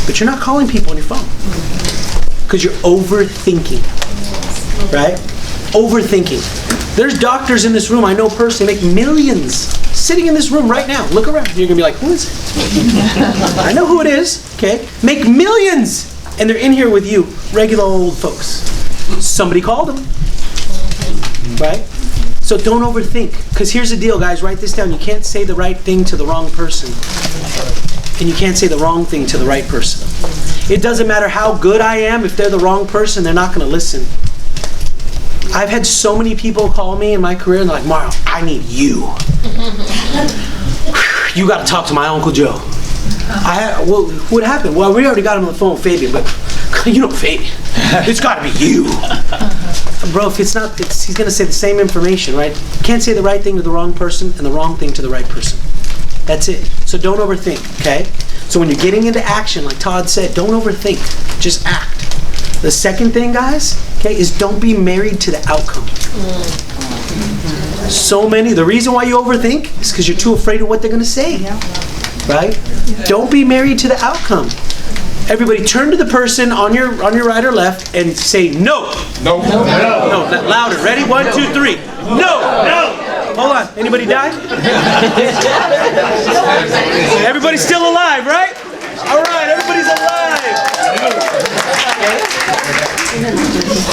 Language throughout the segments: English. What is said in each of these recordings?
but you're not calling people on your phone because you're overthinking, right? Overthinking. There's doctors in this room I know personally make millions sitting in this room right now. Look around. You're going to be like, who is it? I know who it is, okay? Make millions. And they're in here with you, regular old folks. Somebody called them, right? So don't overthink. Because here's the deal, guys. Write this down. You can't say the right thing to the wrong person. And you can't say the wrong thing to the right person. It doesn't matter how good I am. If they're the wrong person, they're not going to listen. I've had so many people call me in my career and they're like, Mario, I need you. You got to talk to my Uncle Joe. Well, what happened? Well, we already got him on the phone with Fabian, but you know Fabian. It's got to be you. Bro, if it's not, he's going to say the same information, right? You can't say the right thing to the wrong person and the wrong thing to the right person. That's it. So don't overthink, okay? So when you're getting into action, like Todd said, don't overthink. Just act. The second thing, guys, okay, is don't be married to the outcome. So many, the reason why you overthink is because you're too afraid of what they're going to say. Right? Don't be married to the outcome. Everybody turn to the person on your right or left and say no. No. No. No. Louder. Ready? 1, 2, 3. No. No. Hold on. Anybody die? Everybody's still alive, right? All right. Everybody's alive.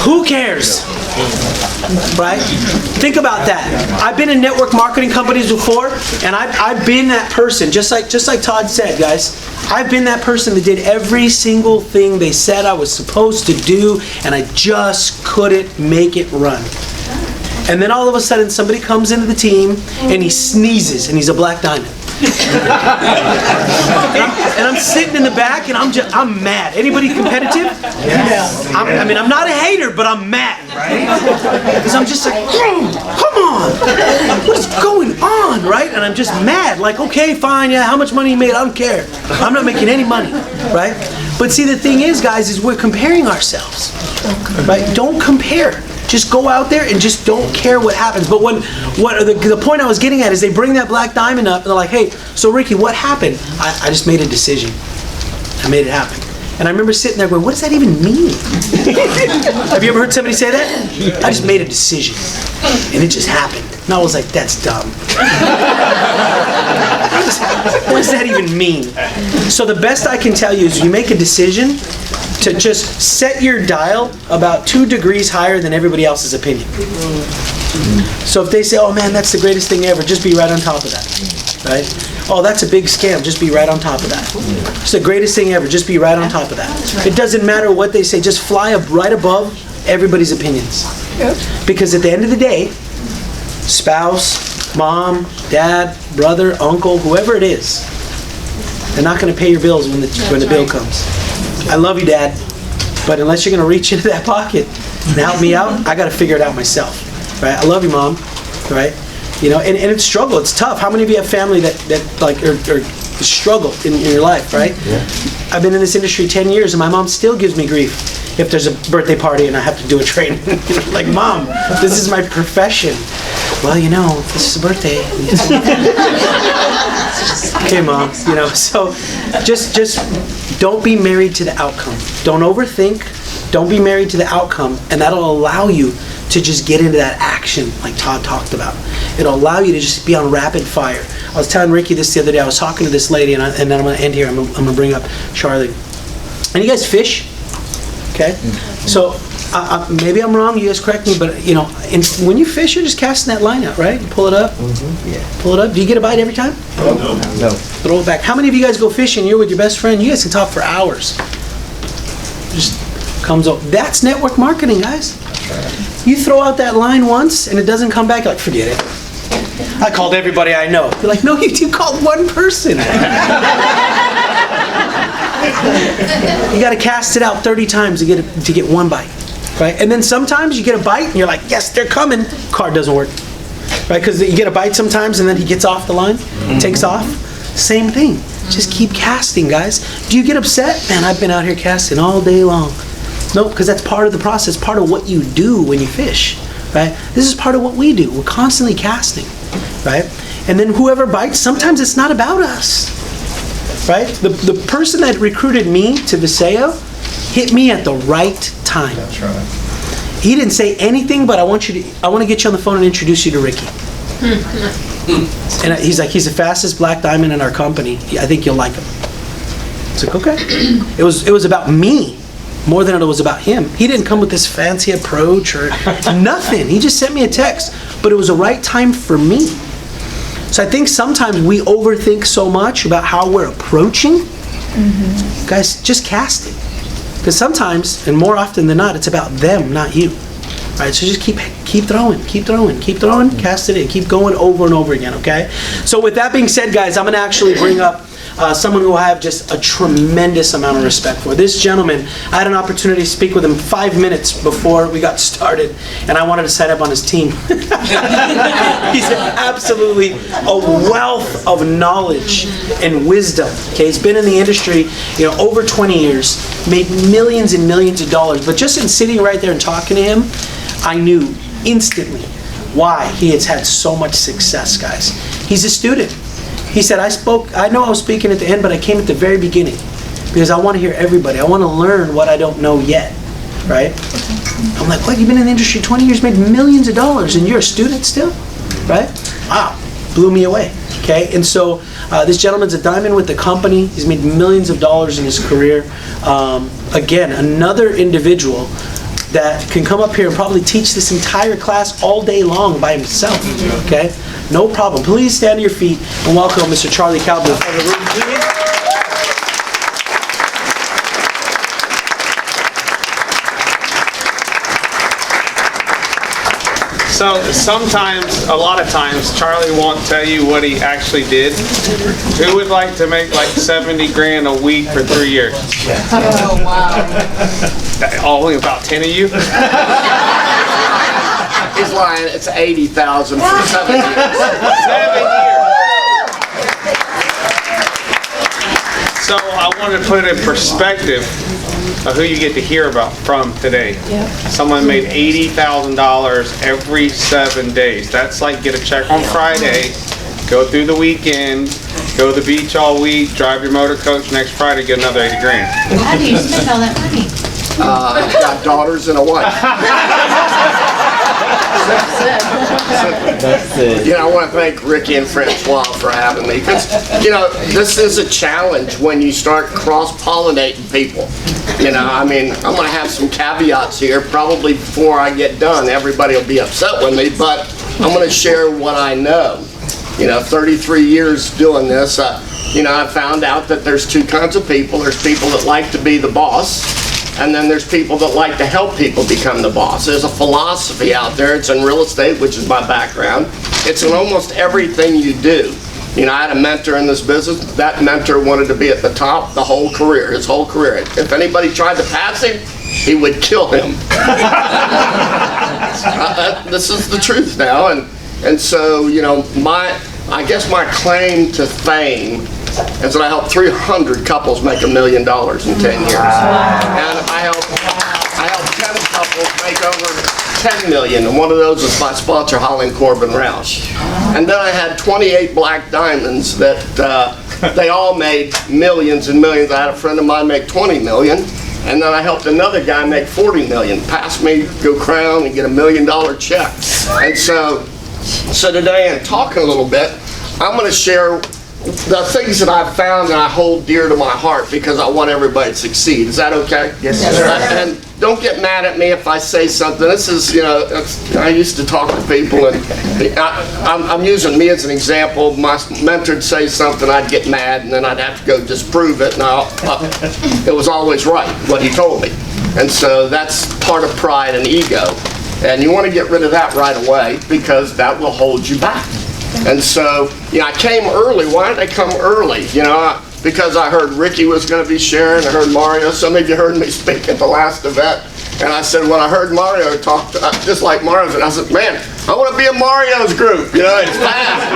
Who cares? Right? Think about that. I've been in network marketing companies before, and I've been that person, just like Todd said, guys. I've been that person that did every single thing they said I was supposed to do, and I just couldn't make it run. And then all of a sudden, somebody comes into the team, and he sneezes, and he's a black diamond. And I'm sitting in the back, and I'm mad. Anybody competitive? Yes. I'm not a hater, but I'm mad, right? Because I'm just like, come on, what's going on, right? And I'm just mad. Like, okay, fine, yeah, how much money you made? I don't care. I'm not making any money, right? But see, the thing is, guys, is we're comparing ourselves, right? Don't compare. Just go out there and just don't care what happens. But the point I was getting at is they bring that black diamond up and they're like, hey, so Ricky, what happened? I just made a decision. I made it happen. And I remember sitting there going, what does that even mean? Have you ever heard somebody say that? I just made a decision. And it just happened. And I was like, that's dumb. What does that even mean? So the best I can tell you is you make a decision to just set your dial about 2 degrees higher than everybody else's opinion. So if they say, oh man, that's the greatest thing ever, just be right on top of that, right? Oh, that's a big scam, just be right on top of that. It's the greatest thing ever, just be right on top of that. It doesn't matter what they say, just fly up right above everybody's opinions. Because at the end of the day, spouse, mom, dad, brother, uncle, whoever it is, they're not going to pay your bills when the bill comes. I love you, Dad, but unless you're going to reach into that pocket and help me out, I got to figure it out myself, right? I love you, Mom, right? You know, and it's struggle. It's tough. How many of you have family that like or struggle in your life, right? Yeah. I've been in this industry 10 years, and my mom still gives me grief if there's a birthday party and I have to do a training. Like, Mom, this is my profession. Well, you know, this is a birthday. Okay, Mom. You know, so just don't be married to the outcome. Don't overthink. Don't be married to the outcome, and that'll allow you to just get into that action like Todd talked about. It'll allow you to just be on rapid fire. I was telling Ricky this the other day. I was talking to this lady, and then I'm going to end here. I'm going to bring up Charlie. And you guys fish? Okay? So maybe I'm wrong. You guys correct me, but you know, when you fish, you're just casting that line out, right? You pull it up. Mm-hmm. Yeah. Pull it up. Do you get a bite every time? No. Throw it back. How many of you guys go fishing? You're with your best friend. You guys can talk for hours. Just comes up. That's network marketing, guys. You throw out that line once and it doesn't come back, you're like, forget it. I called everybody I know. You're like, no, you called one person. You got to cast it out 30 times to get one bite, right? And then sometimes you get a bite and you're like, yes, they're coming. Card doesn't work, right? Because you get a bite sometimes and then he gets off the line, takes off. Same thing. Just keep casting, guys. Do you get upset? Man, I've been out here casting all day long. No, because that's part of the process, part of what you do when you fish, right? This is part of what we do. We're constantly casting, right? And then whoever bites, sometimes it's not about us. right? The person that recruited me to Viseo hit me at the right time. That's right. He didn't say anything, but I want to get you on the phone and introduce you to Ricky. And he's like, he's the fastest black diamond in our company. I think you'll like him. It's like, okay. It was about me more than it was about him. He didn't come with this fancy approach or nothing. He just sent me a text, but it was the right time for me. So I think sometimes we overthink so much about how we're approaching. Guys, just cast it. Because sometimes, and more often than not, it's about them, not you. All right, so just keep throwing, cast it in, keep going over and over again, okay? So with that being said, guys, I'm going to actually bring up someone who I have just a tremendous amount of respect for. This gentleman, I had an opportunity to speak with him 5 minutes before we got started, and I wanted to sign up on his team. He's absolutely a wealth of knowledge and wisdom. Okay, he's been in the industry, over 20 years, made millions and millions of dollars. But just in sitting right there and talking to him, I knew instantly why he has had so much success, guys. He's a student. He said, I know I was speaking at the end, but I came at the very beginning because I want to hear everybody. I want to learn what I don't know yet, right? I'm like, what, you've been in the industry 20 years, made millions of dollars, and you're a student still, right? Wow, blew me away, okay? And so this gentleman's a diamond with the company. He's made millions of dollars in his career. Again, another individual that can come up here and probably teach this entire class all day long by himself, okay? No problem. Please stand to your feet and welcome Mr. Charlie Kalb to the front of the room, please. So sometimes, a lot of times, Charlie won't tell you what he actually did. Who would like to make like 70 grand a week for 3 years? Oh, wow. Only about 10 of you? He's lying. It's 80,000 for 7 years. 7 years. So I want to put it in perspective of who you get to hear about from today. Someone made $80,000 every 7 days. That's like get a check on Friday, go through the weekend, go to the beach all week, drive your motor coach, next Friday get another 80 grand. How do you spend all that money? I've got daughters and a wife. That's it. I want to thank Ricky and Francois for having me. Because, this is a challenge when you start cross-pollinating people. I'm going to have some caveats here. Probably before I get done, everybody will be upset with me, but I'm going to share what I know. 33 years doing this, I found out that there's two kinds of people. There's people that like to be the boss, and then there's people that like to help people become the boss. There's a philosophy out there. It's in real estate, which is my background. It's in almost everything you do. I had a mentor in this business. That mentor wanted to be at the top the whole career, his whole career. If anybody tried to pass him, he would kill him. This is the truth now. And so, I guess my claim to fame is that I helped 300 couples make $1 million in 10 years. And I helped 10 couples make over 10 million, and one of those was my sponsor, Holland Corbin Roush. And then I had 28 black diamonds that they all made millions and millions. I had a friend of mine make 20 million, and then I helped another guy make 40 million. Pass me, go crown, and get $1 million check. And so today, in talking a little bit, I'm going to share the things that I've found and I hold dear to my heart because I want everybody to succeed. Is that okay? Yes, sir. And don't get mad at me if I say something. This is, I used to talk to people, and I'm using me as an example. My mentor would say something, I'd get mad, and then I'd have to go disprove it. Now, it was always right, what he told me. And so that's part of pride and ego. And you want to get rid of that right away because that will hold you back. And so, I came early. Why did I come early? Because I heard Ricky was going to be sharing. I heard Mario. Some of you heard me speak at the last event. And I said, when I heard Mario talk, just like Mario, I said, man, I want to be in Mario's group. It's fast.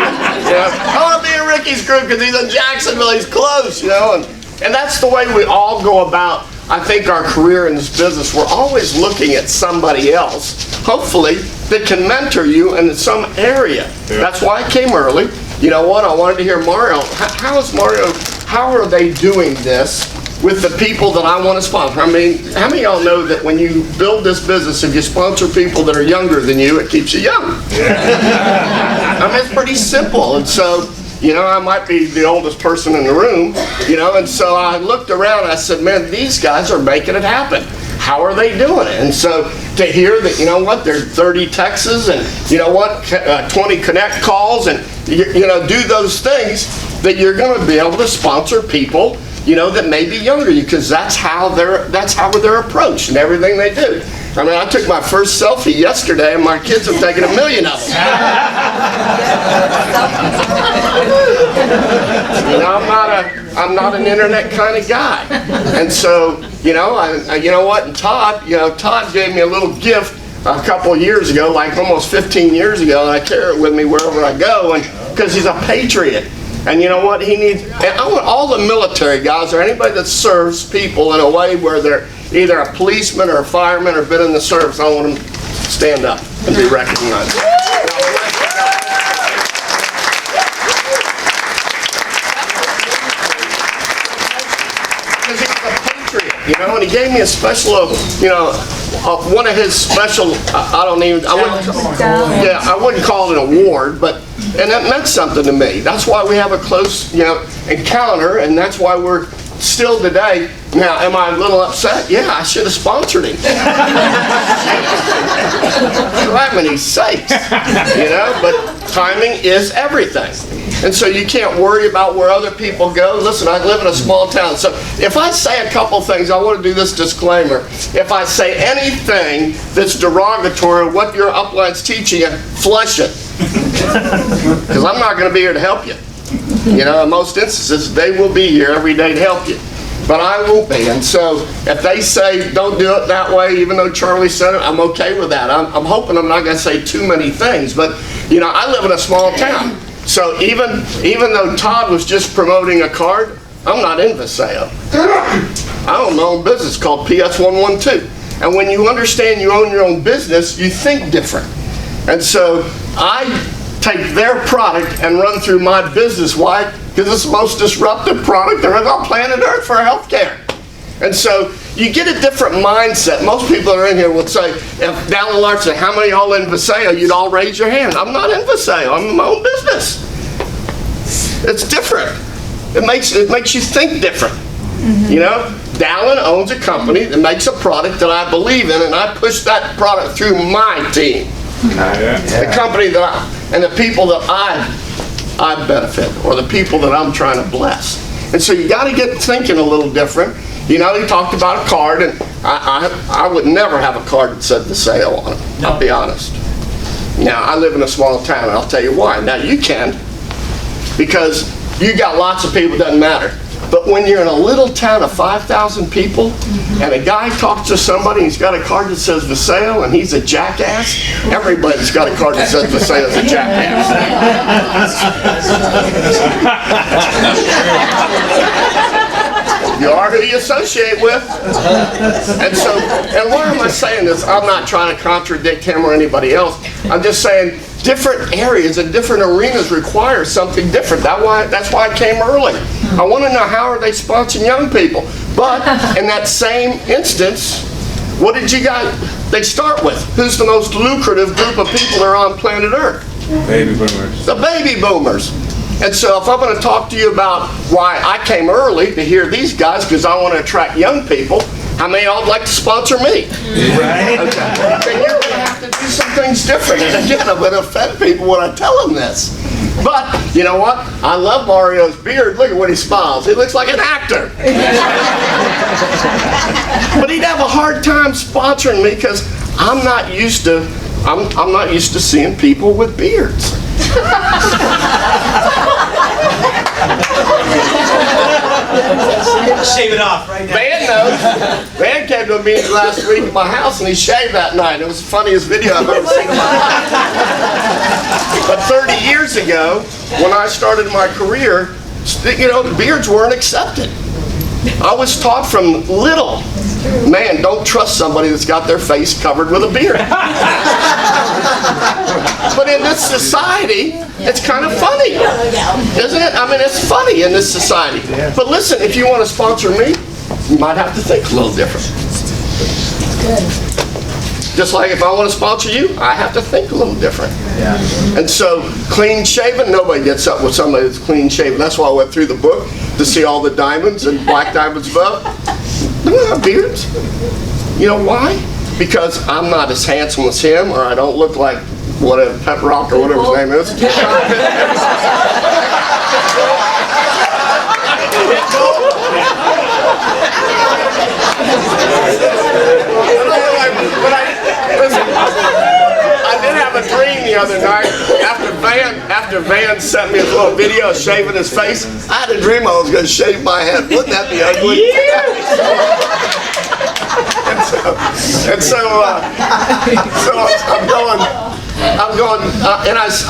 I want to be in Ricky's group because he's in Jacksonville. He's close, And that's the way we all go about, I think, our career in this business. We're always looking at somebody else, hopefully, that can mentor you in some area. That's why I came early. You know what? I wanted to hear Mario. How how are they doing this with the people that I want to sponsor? I mean, how many of y'all know that when you build this business, if you sponsor people that are younger than you, it keeps you young? I mean, it's pretty simple. And so, you know, I might be the oldest person in the room, you know, and so I looked around and I said, man, these guys are making it happen. How are they doing it? And so to hear that, you know what, there's 30 texts and, you know what, 20 connect calls and, you know, do those things, that you're going to be able to sponsor people, you know, that may be younger than you, because that's how they're approached and everything they do. I mean, I took my first selfie yesterday, and my kids have taken 1 million of them. You know, I'm not an internet kind of guy, and so, you know, you know what? And Todd gave me a little gift a couple of years ago, like almost 15 years ago, and I carry it with me wherever I go, and because he's a patriot. And you know what he needs? And I want all the military guys or anybody that serves people in a way where they're either a policeman or a fireman or been in the service, I want them to stand up and be recognized. Because he's a patriot, you know, and he gave me a special, you know, one of his special, I wouldn't call it an award, but, and that meant something to me. That's why we have a close, you know, encounter, and that's why we're still today. Now, am I a little upset? Yeah, I should have sponsored him. For many sakes, you know, but timing is everything. And so you can't worry about where other people go. Listen, I live in a small town, so if I say a couple things, I want to do this disclaimer. If I say anything that's derogatory of what your upline's teaching you, flush it. Because I'm not going to be here to help you. You know, in most instances, they will be here every day to help you. But I won't be. And so if they say, don't do it that way, even though Charlie said it, I'm okay with that. I'm hoping I'm not going to say too many things. But, you know, I live in a small town. So even though Todd was just promoting a card, I'm not in Viseo. I own my own business called PS112. And when you understand you own your own business, you think different. And so I take their product and run through my business. Why? Because it's the most disruptive product there is on planet Earth for healthcare. And so you get a different mindset. Most people that are in here will say, if down the line say, how many of y'all in Viseo? You'd all raise your hand. I'm not in Viseo. I'm in my own business. It's different. It makes you think different. You know, Dallin owns a company that makes a product that I believe in, and I push that product through my team. The company that and the people that I benefit, or the people that I'm trying to bless. And so you got to get thinking a little different. You know, he talked about a card, and I would never have a card that said Viseo on it. I'll be honest. Now, I live in a small town, and I'll tell you why. Now, you can, because you got lots of people, it doesn't matter. But when you're in a little town of 5,000 people, and a guy talks to somebody, and he's got a card that says Viseo, and he's a jackass, everybody's got a card that says Viseo is a jackass. You are who you associate with. And so, and why am I saying this? I'm not trying to contradict him or anybody else. I'm just saying different areas and different arenas require something different. That's why I came early. I want to know, how are they sponsoring young people? But in that same instance, what did you guys, they start with? Who's the most lucrative group of people that are on planet Earth? Baby boomers. The baby boomers. And so if I'm going to talk to you about why I came early to hear these guys, because I want to attract young people, how many of y'all would like to sponsor me? Right. Okay. Then you're going to have to do some things different. And again, I'm going to offend people when I tell them this. But, you know what? I love Mario's beard. Look at when he smiles. He looks like an actor. But he'd have a hard time sponsoring me because I'm not used to seeing people with beards. Shave it off right now. Van knows. Van came to a meeting last week at my house and he shaved that night. It was the funniest video I've ever seen in my life. But 30 years ago, when I started my career, you know, beards weren't accepted. I was taught from little, man, don't trust somebody that's got their face covered with a beard. But in this society, it's kind of funny, isn't it? I mean, it's funny in this society. But listen, if you want to sponsor me, you might have to think a little different. Just like if I want to sponsor you, I have to think a little different. And so, clean shaven, nobody gets up with somebody that's clean shaven. That's why I went through the book to see all the diamonds and black diamonds above. They don't have beards. You know why? Because I'm not as handsome as him, or I don't look like whatever, Pep Rock or whatever his name is. I did have a dream the other night after Van sent me a little video of shaving his face. I had a dream I was going to shave my head. Wouldn't that be ugly?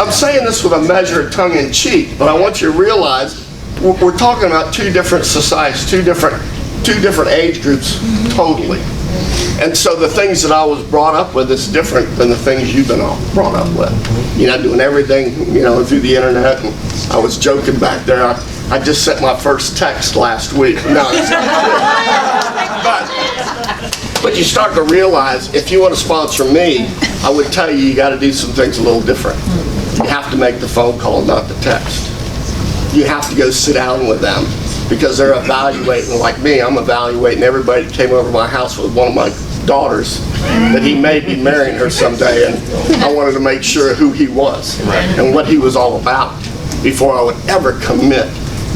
I'm saying this with a measure of tongue in cheek, but I want you to realize we're talking about two different societies, two different age groups, totally. And so the things that I was brought up with is different than the things you've been brought up with. You know, doing everything, you know, through the internet. And I was joking back there. I just sent my first text last week. No, but you start to realize if you want to sponsor me, I would tell you got to do some things a little different. You have to make the phone call, not the text. You have to go sit down with them because they're evaluating, like me, I'm evaluating everybody that came over to my house with one of my daughters that he may be marrying her someday, and I wanted to make sure who he was and what he was all about before I would ever commit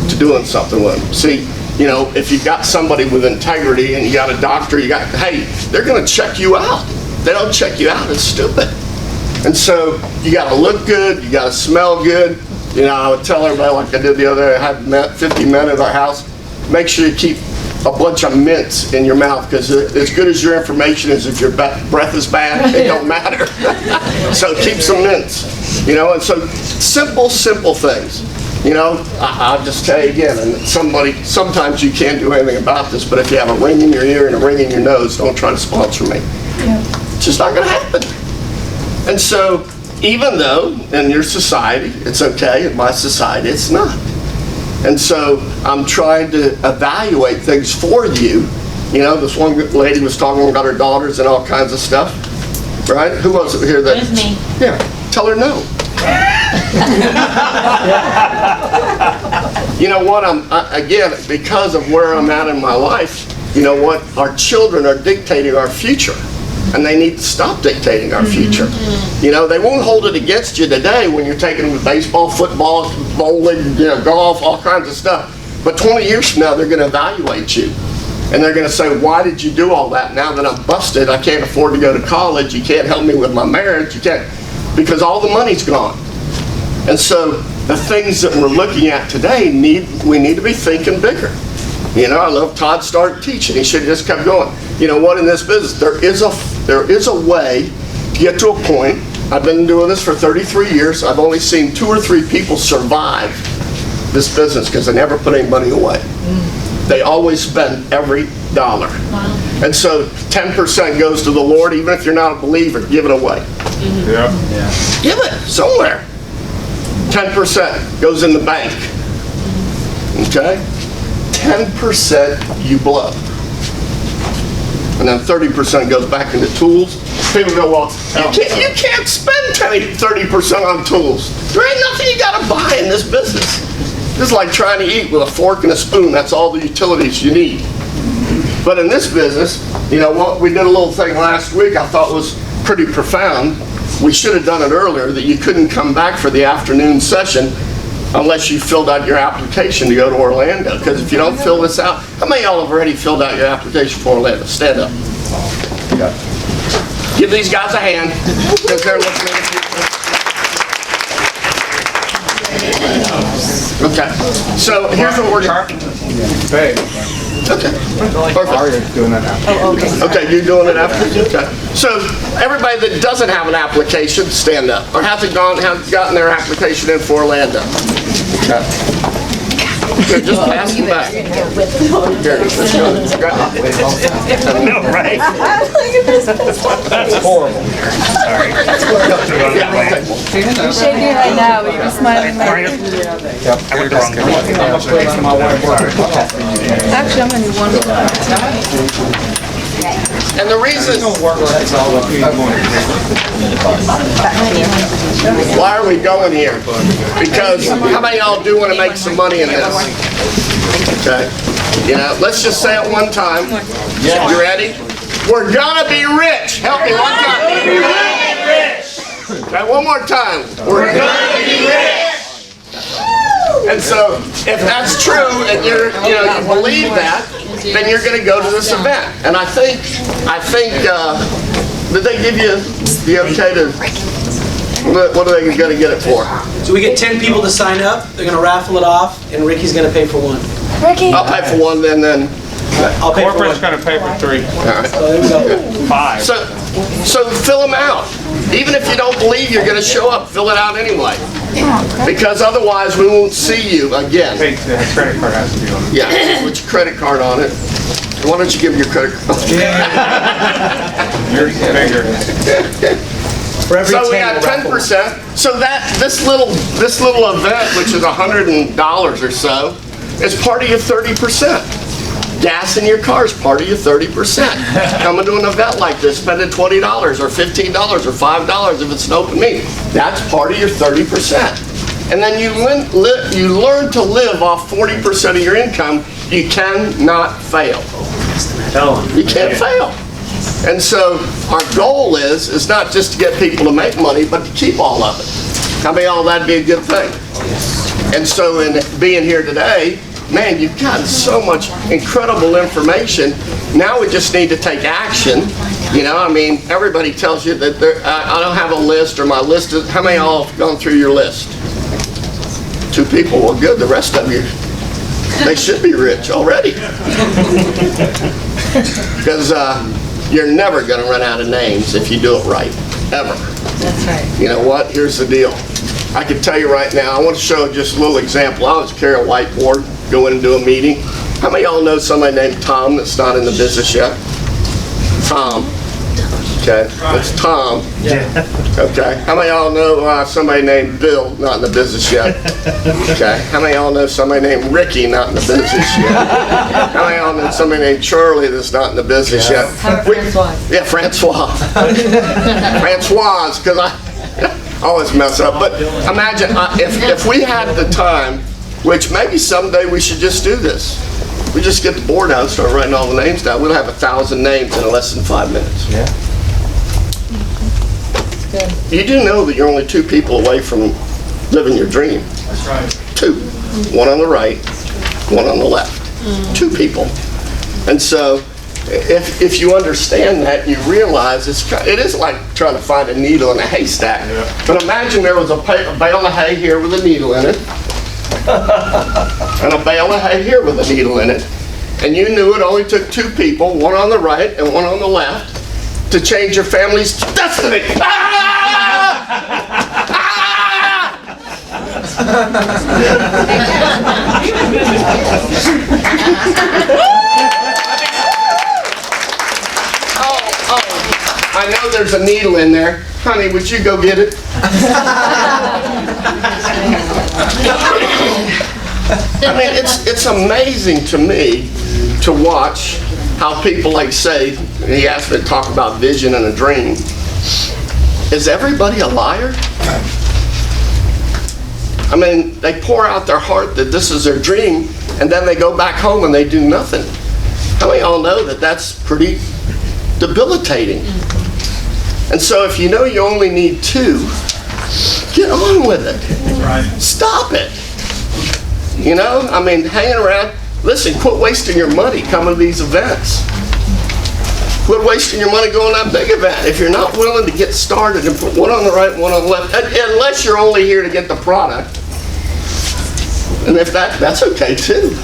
to doing something with him. See, you know, if you got somebody with integrity and you got a doctor, hey, they're going to check you out. They don't check you out, it's stupid. And so you got to look good, you got to smell good. You know, I would tell everybody, like I did the other day, I had 50 men at our house, make sure you keep a bunch of mints in your mouth, because as good as your information is, if your breath is bad, it don't matter. So keep some mints, you know, and so simple things. You know, I'll just tell you again, and sometimes you can't do anything about this, but if you have a ring in your ear and a ring in your nose, don't try to sponsor me. It's just not going to happen. And so, even though in your society it's okay, in my society it's not. And so I'm trying to evaluate things for you. You know, this one lady was talking about her daughters and all kinds of stuff, right? Who was it here that? It was me. Yeah, tell her no. You know what, again, because of where I'm at in my life, you know what, our children are dictating our future. And they need to stop dictating our future. You know, they won't hold it against you today when you're taking them to baseball, football, bowling, you know, golf, all kinds of stuff. But 20 years from now, they're going to evaluate you. And they're going to say, why did you do all that? Now that I'm busted, I can't afford to go to college. You can't help me with my marriage. You can't, because all the money's gone. And so the things that we're looking at today, we need to be thinking bigger. You know, I love Todd started teaching. He should have just kept going. You know what, in this business, there is a way to get to a point. I've been doing this for 33 years. I've only seen 2 or 3 people survive this business because they never put any money away. They always spend every dollar. Wow. And so 10% goes to the Lord. Even if you're not a believer, give it away. Yeah. Give it somewhere. 10% goes in the bank. Okay? 10% you blow. And then 30% goes back into tools. People go, well, you can't spend 30% on tools. There ain't nothing you got to buy in this business. This is like trying to eat with a fork and a spoon. That's all the utilities you need. But in this business, you know what? We did a little thing last week I thought was pretty profound. We should have done it earlier, that you couldn't come back for the afternoon session unless you filled out your application to go to Orlando. Because if you don't fill this out, how many of y'all have already filled out your application for Orlando? Stand up. Yeah. Give these guys a hand, because they're looking at you. Okay. So here's what we're doing. Okay. Perfect. Doing that after. Okay, you're doing it after? Okay. So everybody that doesn't have an application, stand up. Or hasn't gotten their application in for Orlando. Okay. Here, just pass them back. Here, let's go. No, right? That's horrible. Sorry. You're shaking right now, but you're smiling like. I went the wrong way. Actually, I'm gonna need one more. And the reason, why are we going here? Because how many of y'all do want to make some money in this? Okay. You know, let's just say it one time. You ready? We're gonna be rich. Help me one time. Okay, one more time. We're gonna be rich. And so, if that's true, and you believe that, then you're going to go to this event. And I think, did they give you the okay to? What are they going to get it for? So we get 10 people to sign up. They're going to raffle it off, and Ricky's going to pay for one. Ricky. I'll pay for one, then. I'll pay for Corporate's one. gonna pay for 3. All right. So there we go. 5. So fill them out. Even if you don't believe you're going to show up, fill it out anyway. Because otherwise we won't see you again. Hey, the credit card has to be on it. Yeah, put your credit card on it. Why don't you give me your credit card? Yours is bigger. For every So we 10, got we'll raffle one. 10%. So this little event, which is $100 or so, is part of your 30%. Gas in your car is part of your 30%. Coming to an event like this, spending $20 or $15 or $5 if it's an open meeting, that's part of your 30%. And then you learn to live off 40% of your income. You cannot fail. You can't fail. And so our goal is not just to get people to make money, but to keep all of it. How many of y'all that'd be a good thing? And so in being here today, man, you've gotten so much incredible information. Now we just need to take action. You know, I mean, everybody tells you that I don't have a list, or my list is, how many of y'all have gone through your list? 2 people, well good, the rest of you, they should be rich already. Because you're never going to run out of names if you do it right, ever. That's right. You know what, here's the deal. I can tell you right now, I want to show just a little example. I always carry a whiteboard, go in and do a meeting. How many of y'all know somebody named Tom that's not in the business yet? Tom. Okay, it's Tom. Okay, how many of y'all know somebody named Bill not in the business yet? Okay, how many of y'all know somebody named Ricky not in the business yet? How many of y'all know somebody named Charlie that's not in the business yet? Yeah, Francois. Francois, because I always mess up. But imagine if we had the time, which maybe someday we should just do this. We just get the board out and start writing all the names down. We'll have 1,000 names in less than 5 minutes. Yeah. You do know that you're only 2 people away from living your dream. That's right. 2. One on the right, one on the left. 2 people. And so if you understand that, you realize it is like trying to find a needle in a haystack. Yeah. But imagine there was a bale of hay here with a needle in it, and a bale of hay here with a needle in it. And you knew it only took 2 people, one on the right and one on the left, to change your family's destiny. I know there's a needle in there. Honey, would you go get it? I mean, it's amazing to me to watch how people, like, say, he asked me to talk about vision and a dream. Is everybody a liar? I mean, they pour out their heart that this is their dream, and then they go back home and they do nothing. How many of y'all know that that's pretty debilitating? And so if you know you only need 2, get on with it. Right. Stop it. You know, I mean, hanging around. Listen, quit wasting your money coming to these events. Quit wasting your money going to that big event. If you're not willing to get started and put one on the right and one on the left, unless you're only here to get the product. And if that's okay too.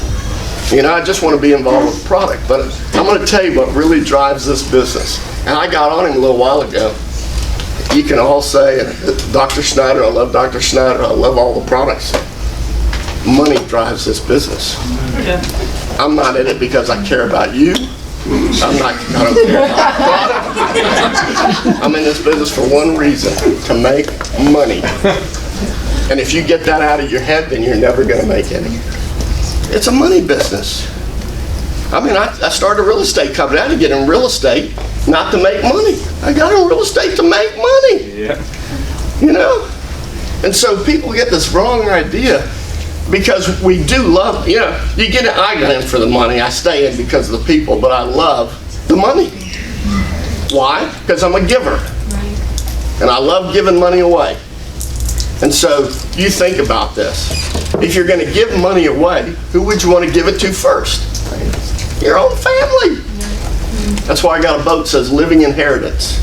You know, I just want to be involved with the product. But I'm going to tell you what really drives this business. And I got on him a little while ago. You can all say, Dr. Schneider, I love Dr. Schneider, I love all the products. money drives this business. I'm not in it because I care about you. I don't care about product. I'm in this business for one reason, to make money. And if you get that out of your head, then you're never going to make any. It's a money business. I mean, I started a real estate company. I didn't get in real estate not to make money. I got in real estate to make money. Yeah. You know? And so people get this wrong idea because we do love, you know, you get it, I get in for the money. I stay in because of the people, but I love the money. Why? Because I'm a giver. And I love giving money away. And so you think about this. If you're going to give money away, who would you want to give it to first? Your own family. That's why I got a boat that says living inheritance.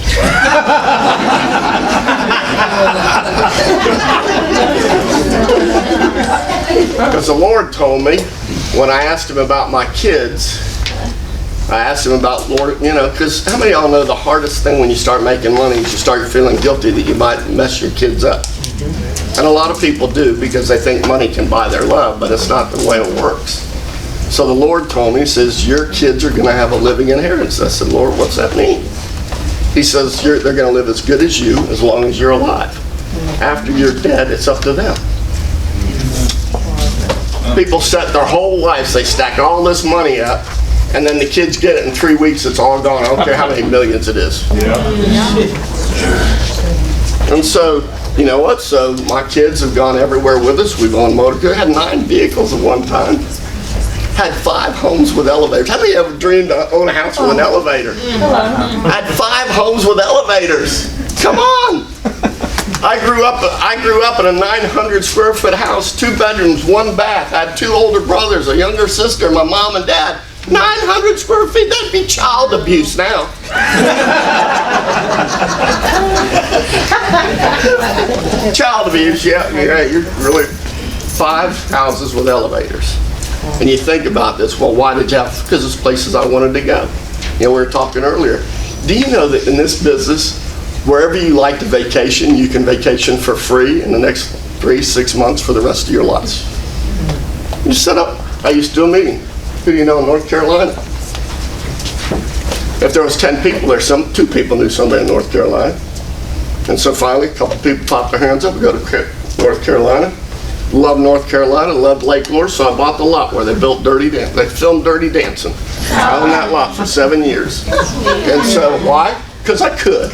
Because the Lord told me when I asked him about my kids, I asked him about, Lord, you know, because how many of y'all know the hardest thing when you start making money is you start feeling guilty that you might mess your kids up. And a lot of people do because they think money can buy their love, but it's not the way it works. So the Lord told me, he says, your kids are going to have a living inheritance. I said, Lord, what's that mean? He says, they're going to live as good as you as long as you're alive. After you're dead, it's up to them. People set their whole lives, they stack all this money up, and then the kids get it in 3 weeks, it's all gone. I don't care how many millions it is. And so, you know what? So my kids have gone everywhere with us. We've owned motorcars, had 9 vehicles at one time. Had 5 homes with elevators. How many ever dreamed to own a house with an elevator? Had 5 homes with elevators. Come on! I grew up in a 900 square foot house, 2 bedrooms, 1 bath. I had 2 older brothers, a younger sister, my mom and dad. 900 square feet, that'd be child abuse now. Child abuse, yeah, you're really 5 houses with elevators. And you think about this, well, why did you have, because it's places I wanted to go. You know, we were talking earlier. Do you know that in this business, wherever you like to vacation, you can vacation for free in the next 3-6 months for the rest of your lives? You set up, I used to do a meeting. Who do you know in North Carolina? If there was 10 people there, 2 people knew somebody in North Carolina. And so finally, a couple people popped their hands up and go to North Carolina. Love North Carolina, loved Lake Lure, so I bought the lot where they built Dirty Dancing. They filmed Dirty Dancing. I owned that lot for 7 years. And so why? Because I could.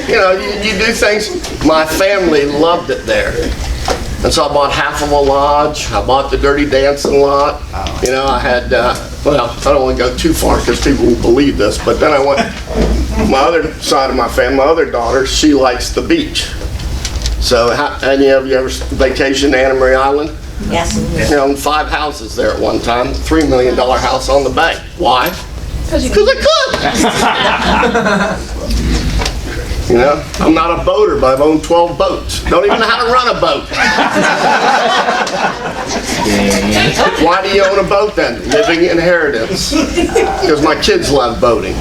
You know, you do things. My family loved it there. And so I bought half of a lodge. I bought the Dirty Dancing lot. You know, I had, well, I don't want to go too far because people won't believe this, but then I went, my other side of my family, my other daughter, she likes the beach. So, any of you ever vacationed to Anna Marie Island? Yes. You know, 5 houses there at one time, $3 million house on the bay. Why? Because I could. You know, I'm not a boater, but I've owned 12 boats. Don't even know how to run a boat. Why do you own a boat then? Living inheritance. Because my kids love boating.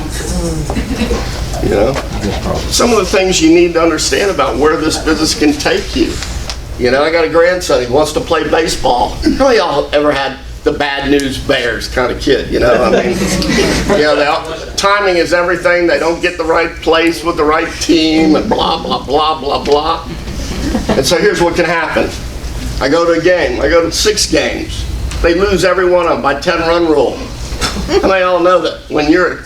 You know, some of the things you need to understand about where this business can take you. You know, I got a grandson, he wants to play baseball. How many of y'all ever had the bad news bears kind of kid, you know? I mean, you know, timing is everything. They don't get the right place with the right team and blah, blah, blah, blah, blah. And so here's what can happen. I go to a game. I go to 6 games. They lose every one of them by 10-run rule. How many of y'all know that when you're,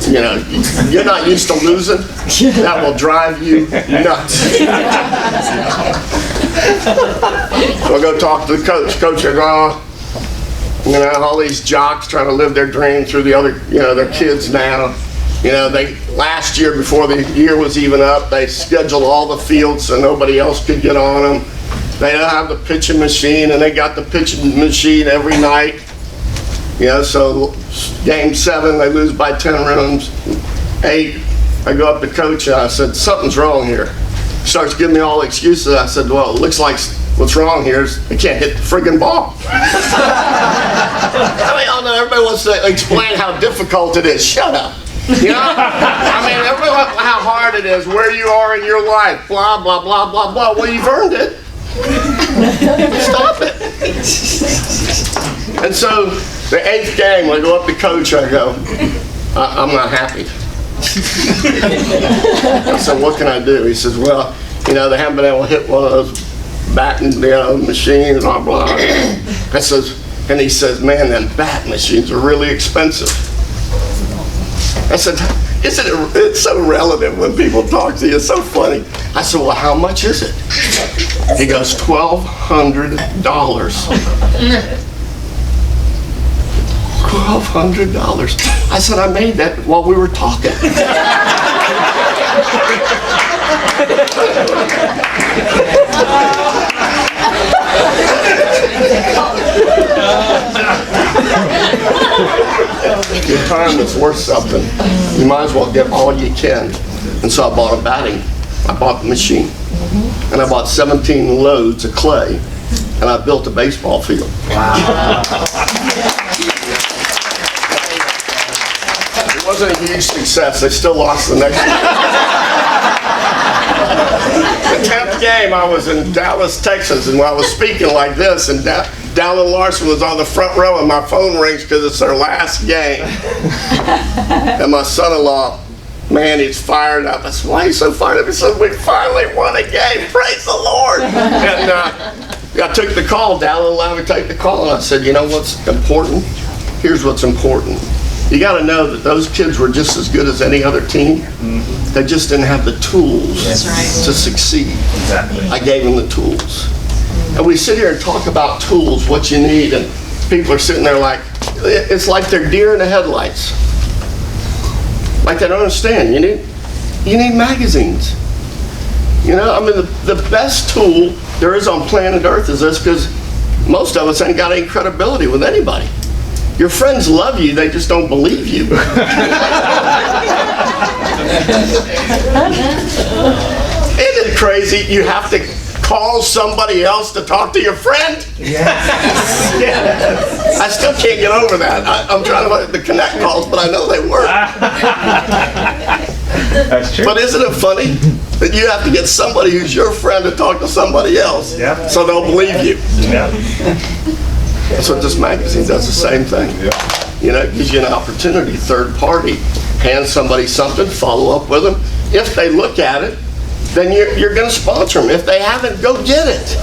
you know, you're not used to losing, that will drive you nuts. So I go talk to the coach. Coach, I go, you know, all these jocks trying to live their dream through the other, you know, their kids now. You know, they, last year, before the year was even up, they scheduled all the fields so nobody else could get on them. They don't have the pitching machine, and they got the pitching machine every night. You know, so game 7, they lose by 10 runs. 8, I go up to coach, and I said, something's wrong here. He starts giving me all the excuses. I said, well, it looks like what's wrong here is I can't hit the friggin' ball. I mean, y'all know everybody wants to explain how difficult it is. Shut up. You know? I mean, everyone, how hard it is, where you are in your life, blah, blah, blah, blah, blah. Well, you've earned it. Stop it. And so, the 8th game, I go up to coach, I go, I'm not happy. I said, what can I do? He says, well, you know, they haven't been able to hit one of those batting, machines, blah, blah. I says, and he says, man, them bat machines are really expensive. I said, it's so relative when people talk to you, it's so funny. I said, well, how much is it? He goes, $1,200. $1,200. I said, I made that while we were talking. Your time is worth something. You might as well get all you can. And so I bought the machine. And I bought 17 loads of clay. And I built a baseball field. Wow. It wasn't a huge success. They still lost the next one. The 10th game, I was in Dallas, Texas, and I was speaking like this, and Dallin Larson was on the front row, and my phone rings because it's their last game. And my son-in-law, man, he's fired up. I said, why are you so fired up? He said, we finally won a game. Praise the Lord. And I took the call. Dallin allowed me to take the call, and I said, you know what's important? Here's what's important. You got to know that those kids were just as good as any other team. They just didn't have the tools to succeed. Exactly. I gave them the tools. And we sit here and talk about tools, what you need, and people are sitting there like, it's like they're deer in the headlights. Like they don't understand. You need magazines. You know, I mean, the best tool there is on planet Earth is this, because most of us ain't got any credibility with anybody. Your friends love you, they just don't believe you. Isn't it crazy? You have to call somebody else to talk to your friend? Yes. Yes. I still can't get over that. I'm trying to connect calls, but I know they work. That's true. But isn't it funny that you have to get somebody who's your friend to talk to somebody else so they'll believe you? Yeah. That's what this magazine does, the same thing. You know, it gives you an opportunity, third party. Hand somebody something, follow up with them. If they look at it, then you're going to sponsor them. If they haven't, go get it.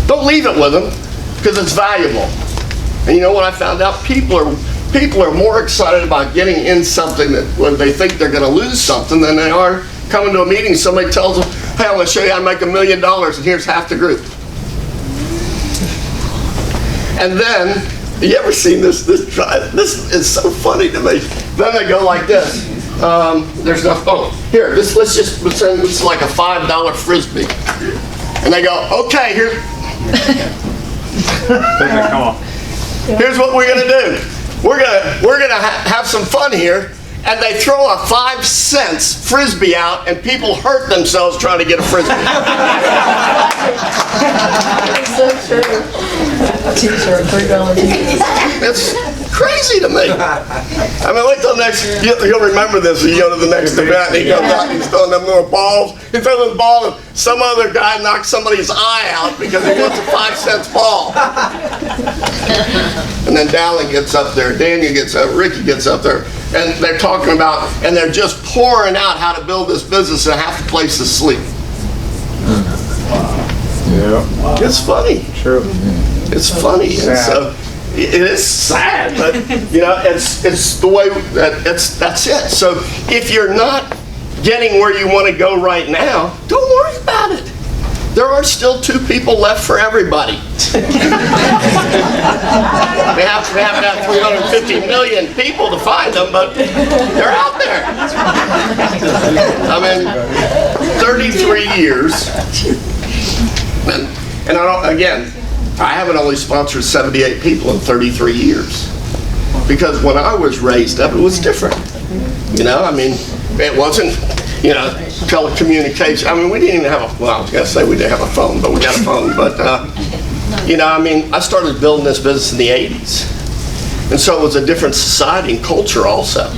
Don't leave it with them, because it's valuable. And you know what I found out? People are more excited about getting in something that when they think they're going to lose something than they are coming to a meeting. Somebody tells them, hey, I'm going to show you how to make $1 million, and here's half the group. And then, you ever seen this? This is so funny to me. Then they go like this. There's no phone. Here, let's just pretend this is like a $5 frisbee. And they go, okay, Come on. here's what we're gonna do. We're gonna have some fun here. And they throw a 5 cents frisbee out, and people hurt themselves trying to get a frisbee. So true. T-shirt, $3 t-shirt. It's crazy to me. I mean, wait till next, you'll remember this when you go to the next event, and he comes out and he's throwing them little balls. He throws the ball, and some other guy knocks somebody's eye out because he wants a 5 cents ball. And then Dallin gets up there, Daniel gets up, Ricky gets up there, and they're talking about, and they're just pouring out how to build this business, and half the place is asleep. Yeah. It's funny. True. It's funny. And so it is sad, but you know, it's the way that's it. So if you're not getting where you want to go right now, don't worry about it. There are still 2 people left for everybody. We have to have 350 million people to find them, but they're out there. I mean, 33 years. And I haven't only sponsored 78 people in 33 years. Because when I was raised up, it was different. You know, I mean, it wasn't, you know, telecommunication. I mean, we didn't even have a, well, I was going to say we didn't have a phone, but we got a phone. But, you know, I mean, I started building this business in the 80s. And so it was a different society and culture also.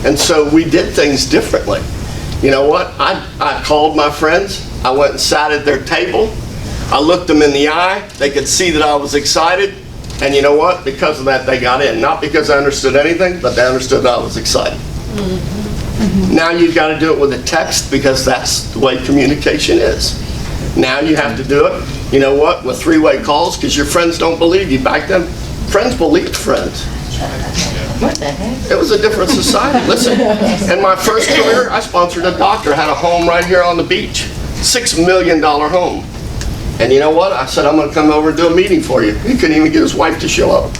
And so we did things differently. You know what? I called my friends. I went and sat at their table. I looked them in the eye. They could see that I was excited. And you know what? Because of that, they got in. Not because I understood anything, but they understood that I was excited. Now you've got to do it with a text because that's the way communication is. Now you have to do it, you know what, with three-way calls because your friends don't believe you. Back then, friends believed friends. What the heck? It was a different society. Listen, in my first career, I sponsored a doctor, had a home right here on the beach, $6 million home. And you know what? I said, I'm going to come over and do a meeting for you. He couldn't even get his wife to show up.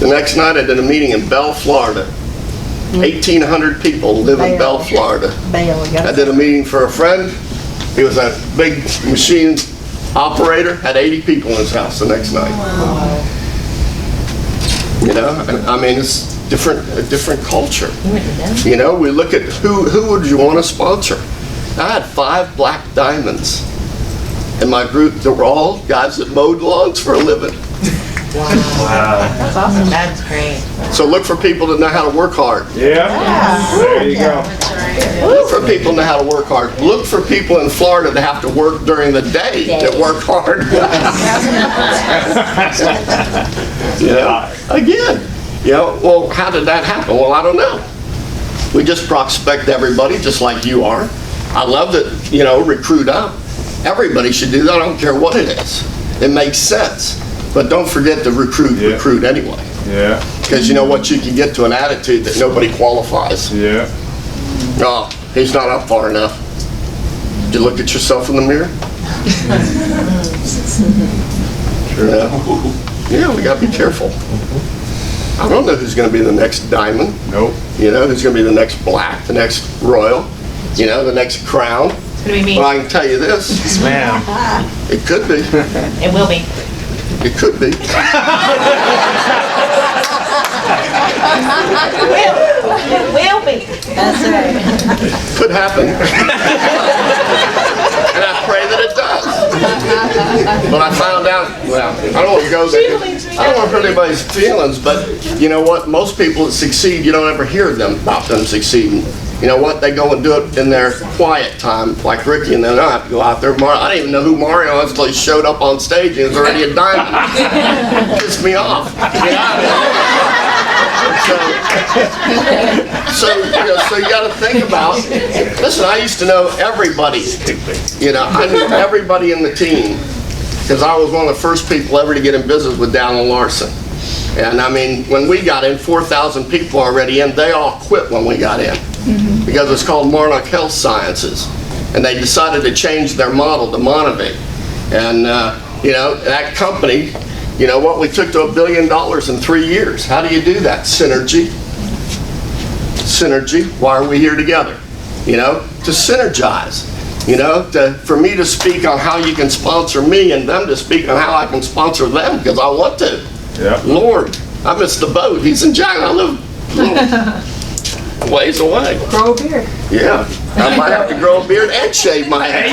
The next night, I did a meeting in Bell, Florida. 1,800 people live in Bell, Florida. I did a meeting for a friend. He was a big machine operator, had 80 people in his house the next night. You know, I mean, it's a different culture. You know, we look at who would you want to sponsor? I had 5 black diamonds in my group that were all guys that mowed lawns for a living. Wow. That's awesome. That's great. So look for people that know how to work hard. Yeah. There you go. Look for people that know how to work hard. Look for people in Florida that have to work during the day that work hard. You know, again, you know, well, how did that happen? Well, I don't know. We just prospect everybody just like you are. I love that, you know, recruit up. Everybody should do that. I don't care what it is. It makes sense. But don't forget to recruit anyway. Yeah. Because you know what, you can get to an attitude that nobody qualifies. Yeah. Oh, he's not up far enough. Did you look at yourself in the mirror? Yeah, we gotta be careful. I don't know who's gonna be the next diamond. Nope. You know, who's gonna be the next black, the next royal, you know, the next crown. It's gonna be me. Well, I can tell you this. Yes, ma'am. It could be. It will be. It could be. It will be. That's right. Could happen. And I pray that it does. But I found out, well, I don't want to go there. I don't want to hurt anybody's feelings, but you know what? Most people that succeed, you don't ever hear about them succeeding. You know what? They go and do it in their quiet time, like Ricky, and then I have to go out there. I didn't even know who Mario was until he showed up on stage and he was already a diamond. Pissed me off. So you got to think about, listen, I used to know everybody. You know, I knew everybody in the team because I was one of the first people ever to get in business with Dallin Larson. And I mean, when we got in, 4,000 people already in, they all quit when we got in. Because it's called Marnock Health Sciences. And they decided to change their model to Monavate. And, you know, that company, you know what, we took to $1 billion in 3 years. How do you do that? Synergy. Synergy. Why are we here together? You know, to synergize. You know, for me to speak on how you can sponsor me and them to speak on how I can sponsor them because I want to. Yeah. Lord, I missed the boat. He's in Jackson. I live ways away. Grow a beard. Yeah, I might have to grow a beard and shave my head.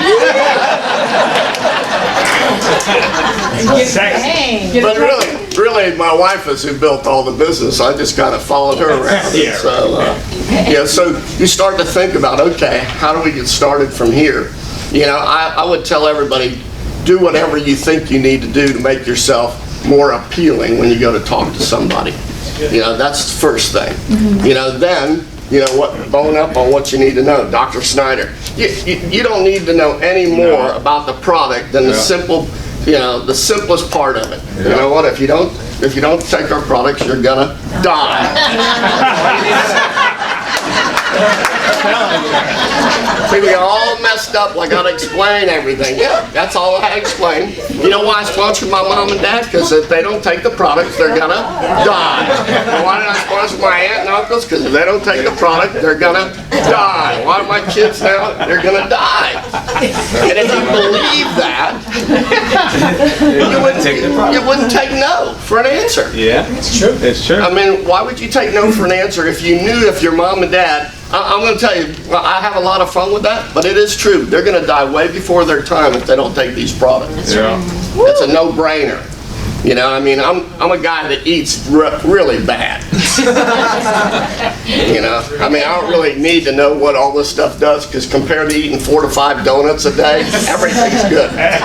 Sexy. But really, my wife is who built all the business. I just kind of followed her around. Yeah. So, so you start to think about, okay, how do we get started from here? You know, I would tell everybody, do whatever you think you need to do to make yourself more appealing when you go to talk to somebody. You know, that's the first thing. You know, then, you know what, bone up on what you need to know. Dr. Snyder, you don't need to know any more about the product than the simple, you know, the simplest part of it. You know what, if you don't take our products, you're gonna die. See, we all messed up, like I gotta explain everything. Yeah, that's all I explain. You know why I sponsored my mom and dad? Because if they don't take the products, they're gonna die. And why did I sponsor my aunt and uncles? Because if they don't take the product, they're gonna die. Why are my kids now? They're gonna die. And if you believe that, you wouldn't take no for an answer. Yeah, it's true. It's true. I mean, why would you take no for an answer if you knew if your mom and dad, I'm going to tell you, I have a lot of fun with that, but it is true. They're going to die way before their time if they don't take these products. Yeah. It's a no-brainer. You know, I mean, I'm a guy that eats really bad. You know, I mean, I don't really need to know what all this stuff does, because compared to eating 4 to 5 donuts a day, everything's good. A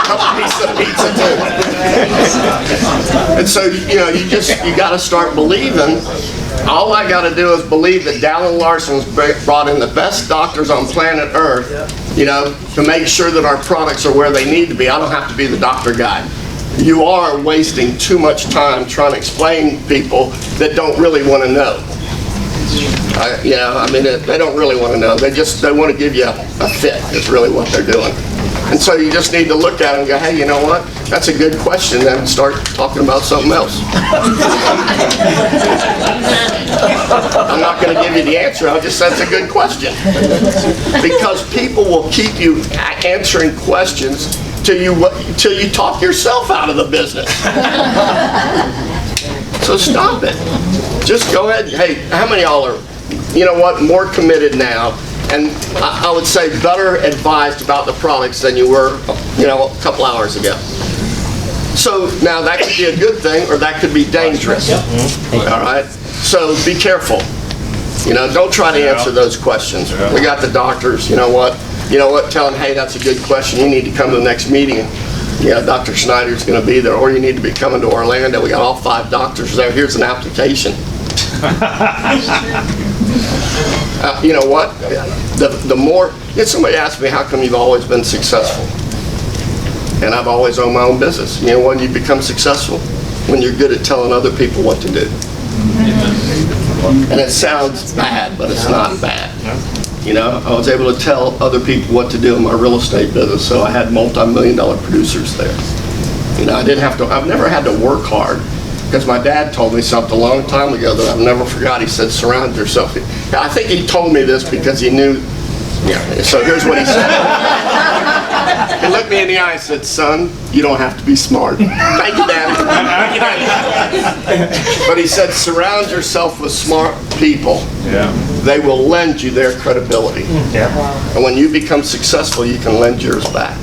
couple pieces of pizza too. And so, you know, you got to start believing. All I got to do is believe that Dallin Larson's brought in the best doctors on planet Earth, you know, to make sure that our products are where they need to be. I don't have to be the doctor guy. You are wasting too much time trying to explain people that don't really want to know. You know, I mean, they don't really want to know. They want to give you a fit is really what they're doing. And so you just need to look at it and go, hey, you know what? That's a good question, then start talking about something else. I'm not going to give you the answer, I'll just say it's a good question. Because people will keep you answering questions till you talk yourself out of the business. So stop it. Just go ahead. Hey, how many of y'all are, you know what, more committed now? And I would say better advised about the products than you were, you know, a couple hours ago. So now that could be a good thing, or that could be dangerous. All right? So be careful. You know, don't try to answer those questions. We got the doctors, you know what, tell them, hey, that's a good question. You need to come to the next meeting. Yeah, Dr. Schneider's going to be there, or you need to be coming to Orlando. We got all 5 doctors there. Here's an application. You know what? The more, somebody asked me, how come you've always been successful? And I've always owned my own business. You know when you become successful? When you're good at telling other people what to do. And it sounds bad, but it's not bad. You know, I was able to tell other people what to do in my real estate business, so I had multi-million-dollar producers there. You know, I've never had to work hard. Because my dad told me something a long time ago that I've never forgot. He said, surround yourself. I think he told me this because he knew, so here's what he said. He looked me in the eye and said, son, you don't have to be smart. Thank you, Daddy. Thank you, Daddy. But he said, surround yourself with smart people. Yeah. They will lend you their credibility. Yeah. And when you become successful, you can lend yours back.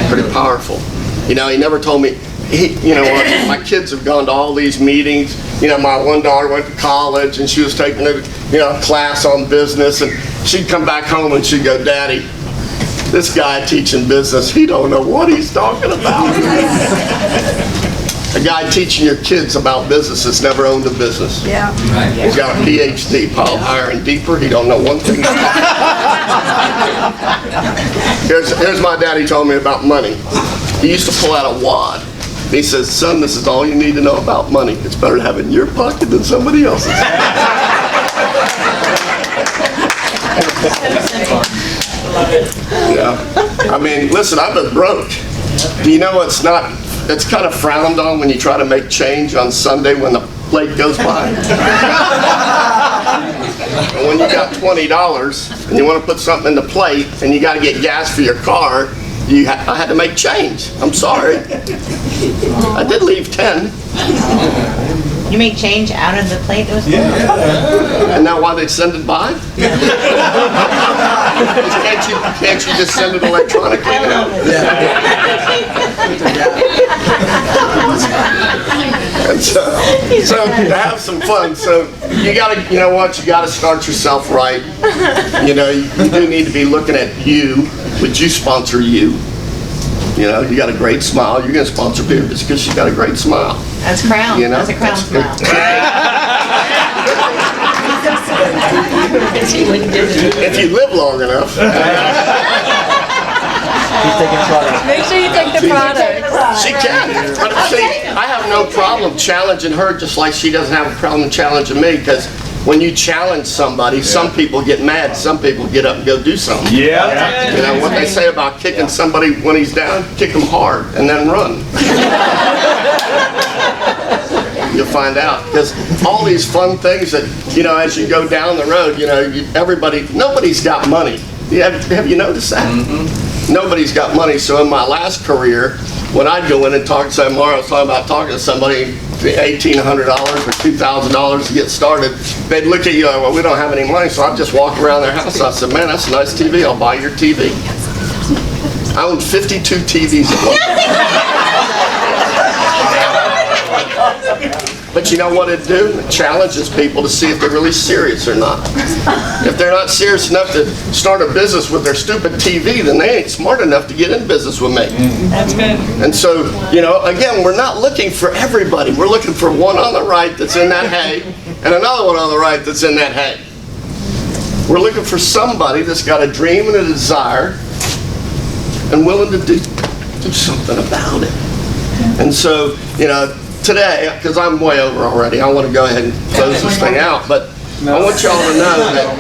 Pretty powerful. You know, he never told me, you know what, my kids have gone to all these meetings. You know, my one daughter went to college and she was taking a class on business, and she'd come back home and she'd go, Daddy, this guy teaching business, he don't know what he's talking about. A guy teaching your kids about business has never owned a business. Yeah. He's got a PhD, piled higher and deeper. He don't know one thing. Here's my daddy told me about money. He used to pull out a wad. He says, son, this is all you need to know about money. It's better to have it in your pocket than somebody else's. Yeah. I mean, listen, I've been broke. Do you know it's kind of frowned on when you try to make change on Sunday when the plate goes by? And when you got $20 and you want to put something in the plate and you got to get gas for your car, I had to make change. I'm sorry. I did leave 10. You make change out of the plate? That was And now why they send it by? Can't you just send it electronically now? And so to have some fun, so you gotta, you know what, you gotta start yourself right. You know, you do need to be looking at you. Would you sponsor you? You know, you got a great smile. You're going to sponsor people just because you got a great smile. That's crown. You know? That's a crown smile. If you live long enough. Make sure you take the product. She can. But see, I have no problem challenging her just like she doesn't have a problem challenging me, because when you challenge somebody, some people get mad, some people get up and go do something. Yeah. You know what they say about kicking somebody when he's down? Kick him hard and then run. You'll find out, because all these fun things that, you know, as you go down the road, you know, nobody's got money. Have you noticed that? Mm-hmm. Nobody's got money. So in my last career, when I'd go in and talk to somebody, I was talking about talking to somebody, $1,800 or $2,000 to get started, they'd look at you like, well, we don't have any money. So I'd just walk around their house. I said, man, that's a nice TV. I'll buy your TV. I owned 52 TVs at one time. But you know what it do? It challenges people to see if they're really serious or not. If they're not serious enough to start a business with their stupid TV, then they ain't smart enough to get in business with me. That's good. And so, you know, again, we're not looking for everybody. We're looking for one on the right that's in that hay and another one on the right that's in that hay. We're looking for somebody that's got a dream and a desire and willing to do something about it. And so, you know, today, because I'm way over already, I want to go ahead and close this thing out, but I want y'all to know that...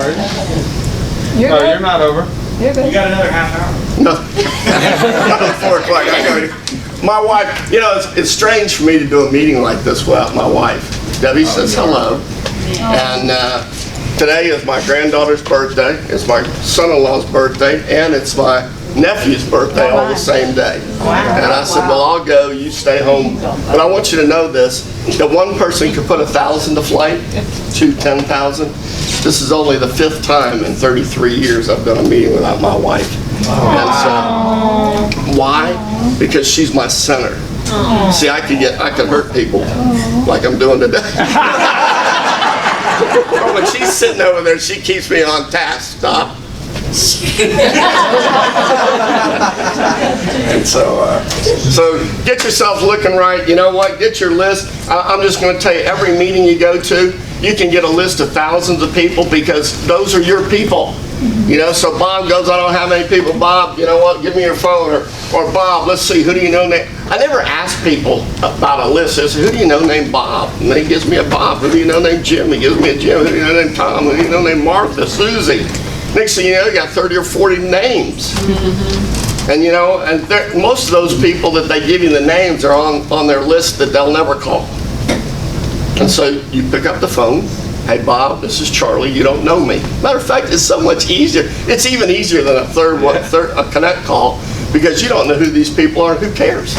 No, you're not over. You're good. You got another half hour. No. Not at 4 o'clock. I gotta, my wife, you know, it's strange for me to do a meeting like this without my wife. Debbie says hello. And today is my granddaughter's birthday, it's my son-in-law's birthday, and it's my nephew's birthday all the same day. And I said, well, I'll go, you stay home. But I want you to know this, that one person could put 1,000 to flight, 10,000. This is only the 5th time in 33 years I've done a meeting without my wife. And so, why? Because she's my center. See, I could hurt people like I'm doing today. But when she's sitting over there, she keeps me on task. Stop. And so get yourself looking right. You know what? Get your list. I'm just going to tell you, every meeting you go to, you can get a list of thousands of people because those are your people. You know, so Bob goes, I don't have any people. Bob, you know what? Give me your phone. Or Bob, let's see, who do you know named? I never ask people about a list. I say, who do you know named Bob? And then he gives me a Bob. Who do you know named Jim? He gives me a Jim. Who do you know named Tom? Who do you know named Martha, Susie? Next thing you know, you got 30 or 40 names. And you know, and most of those people that they give you the names are on their list that they'll never call. And so you pick up the phone. Hey Bob, this is Charlie, you don't know me. Matter of fact, it's so much easier. It's even easier than a connect call because you don't know who these people are, who cares?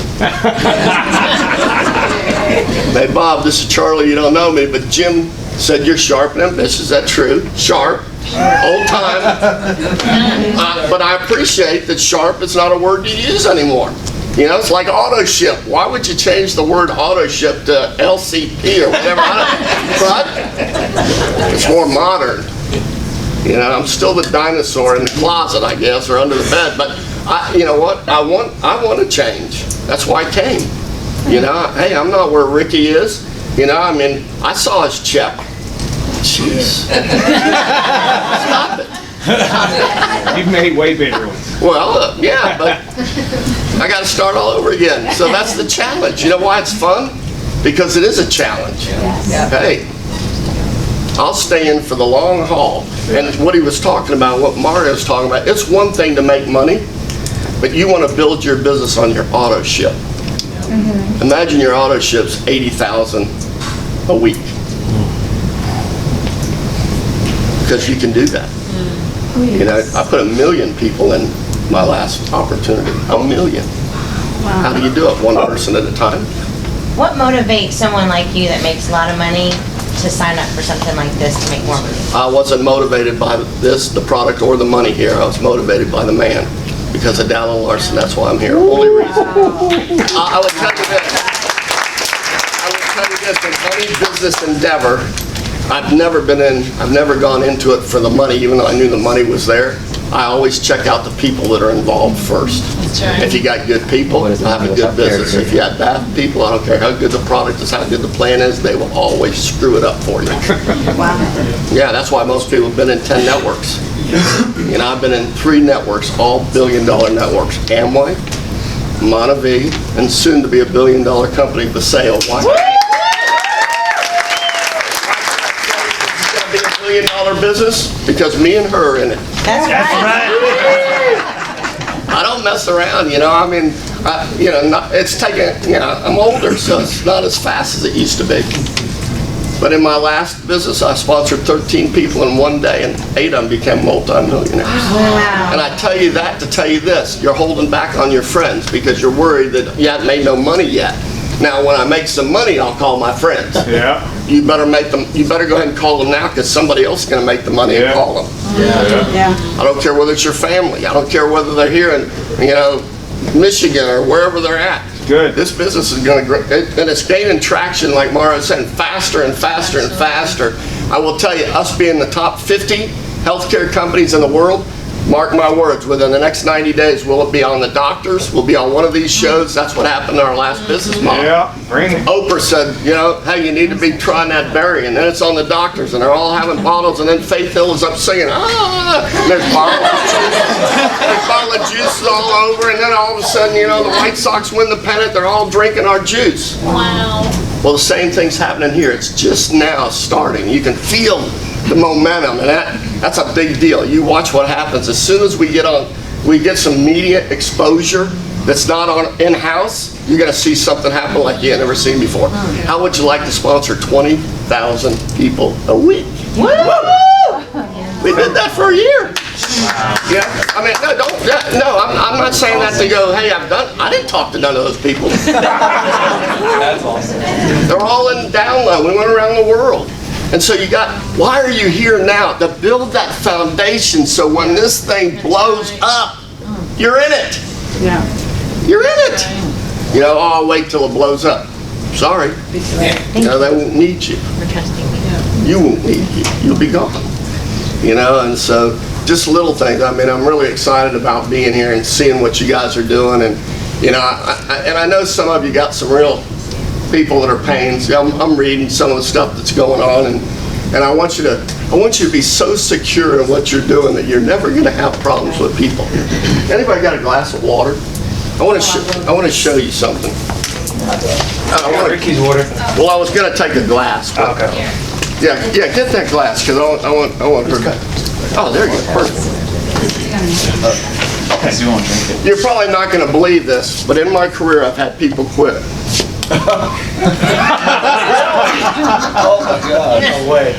Hey Bob, this is Charlie, you don't know me, but Jim said you're sharp and ambitious. Is that true? Sharp. Old time. But I appreciate that sharp is not a word you use anymore. You know, it's like auto ship. Why would you change the word auto ship to LCP or whatever? But it's more modern. You know, I'm still the dinosaur in the closet, I guess, or under the bed. But you know what? I want to change. That's why I came. You know, hey, I'm not where Ricky is. You know, I mean, I saw his check. Jeez. Stop it. You've made way bigger ones. Well, yeah, but I got to start all over again. So that's the challenge. You know why it's fun? Because it is a challenge. Hey, I'll stay in for the long haul. And what he was talking about, what Mario's talking about, it's one thing to make money, but you want to build your business on your auto ship. Imagine your auto ship's 80,000 a week. Because you can do that. You know, I put 1 million people in my last opportunity. 1 million. Wow. How do you do it? One person at a time. What motivates someone like you that makes a lot of money to sign up for something like this to make more money? I wasn't motivated by this, the product, or the money here. I was motivated by the man. Because of Dallin Larson, that's why I'm here. Only reason. I will tell you this. I will tell you this. In any business endeavor, I've never gone into it for the money, even though I knew the money was there. I always check out the people that are involved first. That's right. If you got good people, you'll have a good business. If you have bad people, I don't care how good the product is, how good the plan is, they will always screw it up for you. Wow. Yeah, that's why most people have been in 10 networks. You know, I've been in 3 networks, all billion-dollar networks. Amway, Montevideo, and soon to be $1 billion company, Paseo. Why? Be $1 billion business because me and her are in it. That's right. I don't mess around, you know. I mean, you know, it's taking, you know, I'm older, so it's not as fast as it used to be. But in my last business, I sponsored 13 people in one day, and 8 of them became multimillionaires. Wow. And I tell you that to tell you this: you're holding back on your friends because you're worried that you haven't made no money yet. Now, when I make some money, I'll call my friends. Yeah. you better go ahead and call them now, because somebody else is going to make the money and call them. Yeah. I don't care whether it's your family. I don't care whether they're here in, Michigan or wherever they're at. Good. This business is going to grow, and it's gaining traction, like Mara said, faster and faster and faster. I will tell you, us being the top 50 healthcare companies in the world, mark my words, within the next 90 days, we'll be on the doctors, we'll be on one of these shows. That's what happened in our last business model. Yeah, bring it. Oprah said, hey, you need to be trying that berry, and then it's on the doctors, and they're all having bottles, and then Faith Hill is up singing, ah, and there's bottle of juice all over, and then all of a sudden, the White Sox win the pennant, they're all drinking our juice. Wow. Well, the same thing's happening here. It's just now starting. You can feel the momentum, and that's a big deal. You watch what happens. As soon as we get some media exposure that's not on in-house, you're going to see something happen like you ain't never seen before. How would you like to sponsor 20,000 people a week? Woo! We did that for a year. Yeah, I mean, I'm not saying that to go, hey, I didn't talk to none of those people. That's awesome. They're all in download. We went around the world. And so why are you here now? To build that foundation so when this thing blows up, you're in it. Yeah. You're in it. I'll wait till it blows up. Sorry. They won't need you. For trusting me. You won't need you. You'll be gone. And so just little things. I mean, I'm really excited about being here and seeing what you guys are doing. And, I know some of you got some real people that are pains. I'm reading some of the stuff that's going on, and I want you to be so secure in what you're doing that you're never going to have problems with people. Anybody got a glass of water? I want to show you something. Ricky's water. Well, I was going to take a glass. But Okay. Yeah, get that glass, because I want her. Oh, there you go. Perfect. Okay, so you won't drink it. You're probably not going to believe this, but in my career, I've had people quit. Oh my God, no way.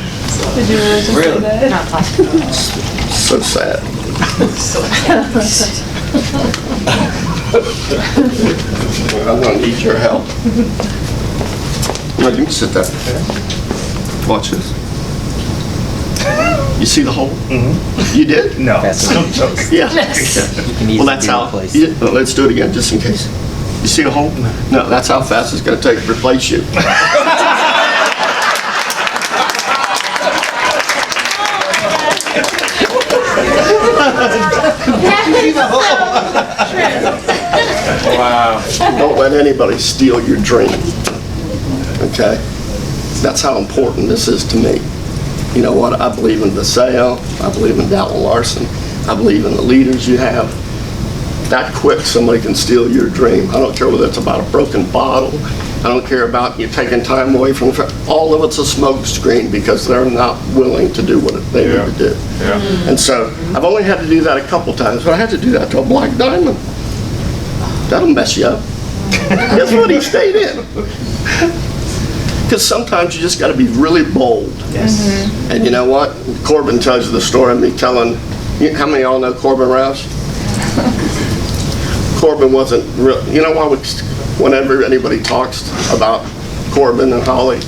Did you really say that? Not possible. So sad. I'm going to need your help. No, you can sit there. Watch this. You see the hole? Mm-hmm. You did? No, don't joke. Yeah. Well, that's how. Let's do it again, just in case. You see the hole? No, that's how fast it's going to take to replace you. Wow. Don't let anybody steal your dream. Okay? That's how important this is to me. You know what? I believe in DeSale. I believe in Dallin Larson. I believe in the leaders you have. That quick, somebody can steal your dream. I don't care whether it's about a broken bottle. I don't care about you taking time away from all of it's a smoke screen because they're not willing to do what they need to do. Yeah. And so I've only had to do that a couple times, but I had to do that to a black diamond. That'll mess you up. Guess what? He stayed in. Because sometimes you just got to be really bold. Yes. And you know what? Corbin tells you the story of me telling, how many of y'all know Corbin Rouse? Corbin wasn't real. You know why whenever anybody talks about Corbin and Holly,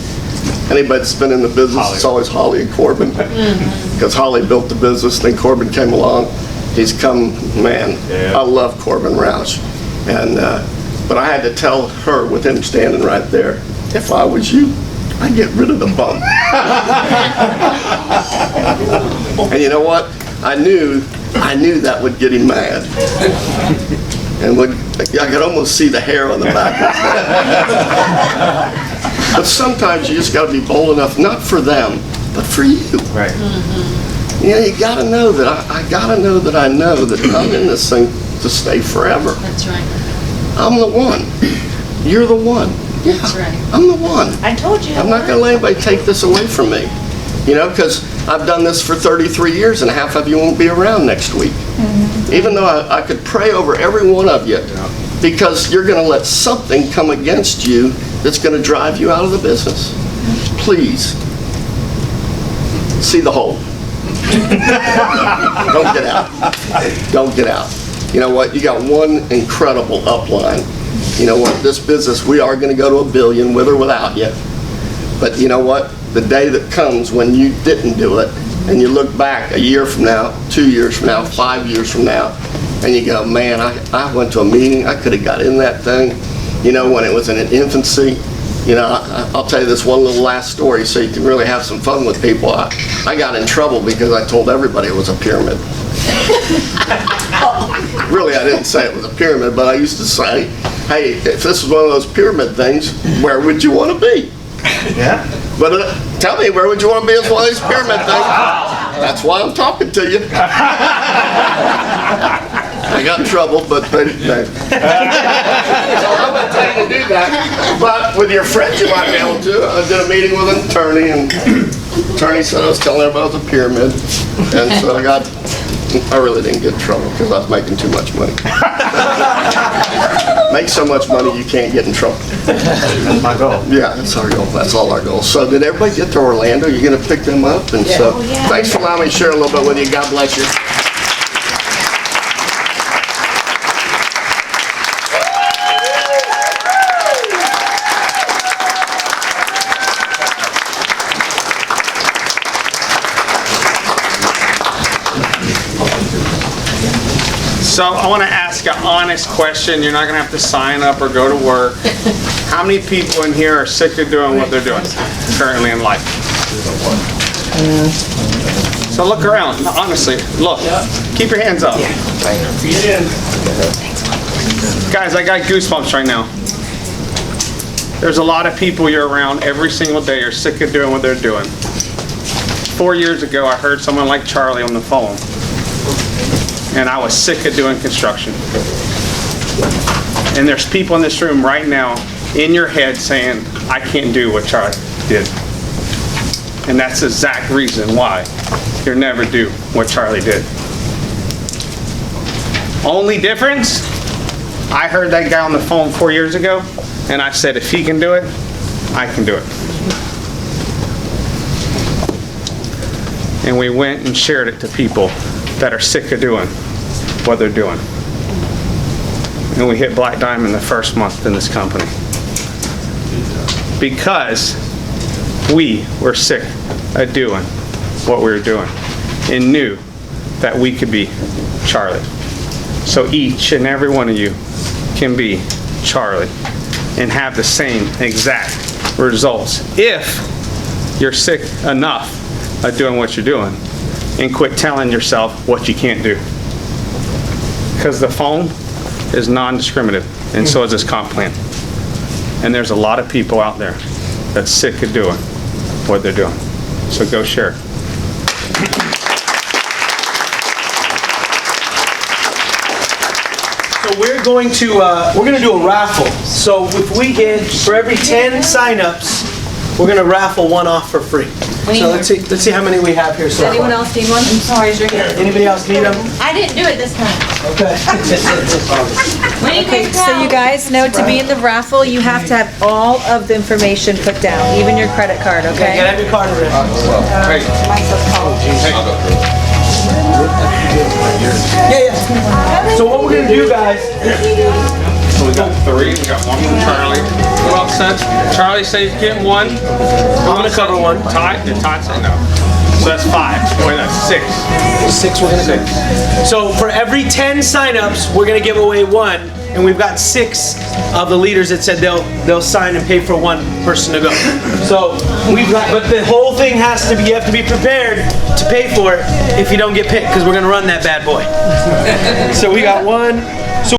anybody that's been in the business, it's always Holly and Corbin. Because Holly built the business, then Corbin came along. He's come, man, I love Corbin Rouse. And, but I had to tell her with him standing right there, if I was you, I'd get rid of the bum. And you know what? I knew that would get him mad. And I could almost see the hair on the back of his neck. But sometimes you just got to be bold enough, not for them, but for you. Right. You know, you got to know that I got to know that I know that I'm in this thing to stay forever. That's right. I'm the one. You're the one. Yeah, That's right. I'm the one. I told you. I'm not going to let anybody take this away from me. You know, because I've done this for 33 years and half of you won't be around next week. Even though I could pray over every one of you, because you're going to let something come against you that's going to drive you out of the business. Please, see the hole. Don't get out. Don't get out. You know what? You got one incredible upline. You know what? This business, we are going to go to $1 billion with or without you. But you know what? The day that comes when you didn't do it, and you look back a year from now, 2 years from now, 5 years from now, and you go, man, I went to a meeting, I could have got in that thing, you know, when it was in its infancy. You know, I'll tell you this one little last story so you can really have some fun with people. I got in trouble because I told everybody it was a pyramid. Really, I didn't say it was a pyramid, but I used to say, hey, if this is one of those pyramid things, where would you want to be? Yeah? But tell me, where would you want to be as one of these pyramid things? That's why I'm talking to you. I got in trouble, but so I'm going to tell you to do that. But with your friends, you might be able to. I did a meeting with an attorney, and the attorney said I was telling everybody it was a pyramid. And so I really didn't get in trouble because I was making too much money. Make so much money you can't get in trouble. That's my goal. Yeah, that's our goal. That's all our goal. So did everybody get to Orlando? You're going to pick them up? And so thanks for allowing me to share a little bit with you. God bless you. So I want to ask an honest question. You're not going to have to sign up or go to work. How many people in here are sick of doing what they're doing currently in life? So look around. Honestly, look. Keep your hands up. Guys, I got goosebumps right now. There's a lot of people you're around every single day are sick of doing what they're doing. 4 years ago, I heard someone like Charlie on the phone. And I was sick of doing construction. And there's people in this room right now in your head saying, I can't do what Charlie did. And that's the exact reason why you'll never do what Charlie did. Only difference, I heard that guy on the phone 4 years ago, and I said, if he can do it, I can do it. And we went and shared it to people that are sick of doing what they're doing. And we hit Black Diamond the first month in this company. Because we were sick of doing what we were doing and knew that we could be Charlie. So each and every one of you can be Charlie and have the same exact results if you're sick enough of doing what you're doing and quit telling yourself what you can't do. Because the phone is non-discriminative, and so is this comp plan. And there's a lot of people out there that's sick of doing what they're doing. So go share. So we're going to do a raffle. So if we get, for every 10 signups, we're going to raffle one off for free. So let's see how many we have here so Does anyone far. else need one? I'm sorry, is your hand? Anybody else need them? I didn't do it this time. Okay. When you Okay, can so you guys know to be in the raffle, you have to have all of the information put down, even your credit card, okay? Get every card ready. Hey, Yeah. So what we're going to do, guys, so we got 3. We got one from Charlie. Who else said? Charlie says getting one. I'm going to cover one. Todd? Did Todd say no? So that's 5. Boy, that's 6. 6 we're going to do. So for every 10 signups, we're going to give away one. And we've got 6 of the leaders that said they'll sign and pay for one person to go. So we've got, but the whole thing has to be, you have to be prepared to pay for it if you don't get picked, because we're going to run that bad boy. So we got 1,